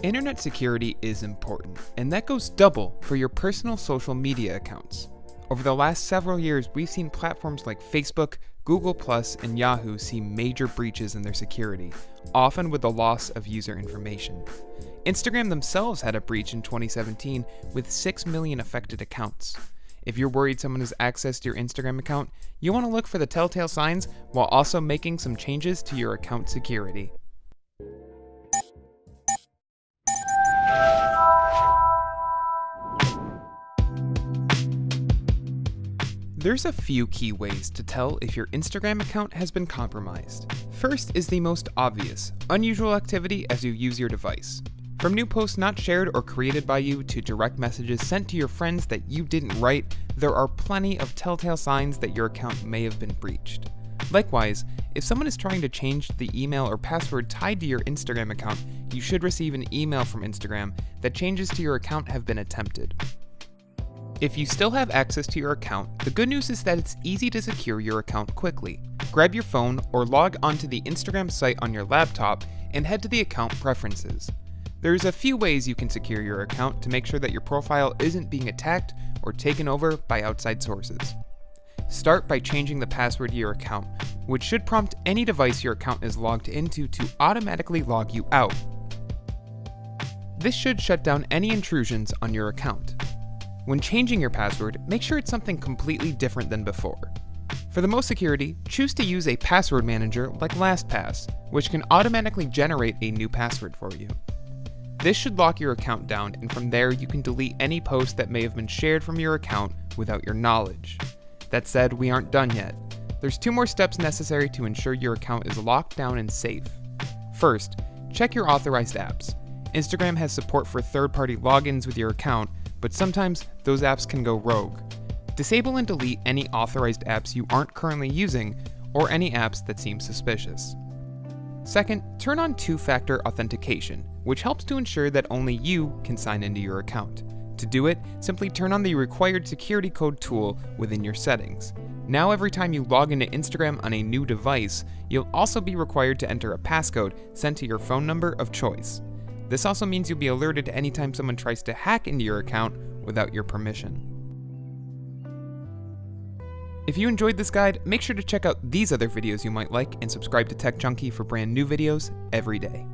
Internet security is important, and that goes double for your personal social media accounts. Over the last several years, we've seen platforms like Facebook, Google+, and Yahoo see major breaches in their security, often with the loss of user information. Instagram themselves had a breach in 2017 with 6 million affected accounts. If you're worried someone has access to your Instagram account, you want to look for the telltale signs while also making some changes to your account security. There's a few key ways to tell if your Instagram account has been compromised. First is the most obvious, unusual activity as you use your device. From new posts not shared or created by you to direct messages sent to your friends that you didn't write, there are plenty of telltale signs that your account may have been breached. Likewise, if someone is trying to change the email or password tied to your Instagram account, you should receive an email from Instagram that changes to your account have been attempted. If you still have access to your account, the good news is that it's easy to secure your account quickly. Grab your phone or log onto the Instagram site on your laptop and head to the account preferences. There's a few ways you can secure your account to make sure that your profile isn't being attacked or taken over by outside sources. Start by changing the password to your account, which should prompt any device your account is logged into to automatically log you out. This should shut down any intrusions on your account. When changing your password, make sure it's something completely different than before. For the most security, choose to use a password manager like LastPass, which can automatically generate a new password for you. This should lock your account down, and from there you can delete any post that may have been shared from your account without your knowledge. That said, we aren't done yet. There's 2 more steps necessary to ensure your account is locked down and safe. First, check your authorized apps. Instagram has support for third-party logins with your account, but sometimes those apps can go rogue. Disable and delete any authorized apps you aren't currently using, or any apps that seem suspicious. Second, turn on 2-factor authentication, which helps to ensure that only you can sign into your account. To do it, simply turn on the required security code tool within your settings. Now every time you log into Instagram on a new device, you'll also be required to enter a passcode sent to your phone number of choice. This also means you'll be alerted anytime someone tries to hack into your account without your permission. If you enjoyed this guide, make sure to check out these other videos you might like and subscribe to Tech Junkie for brand new videos every day.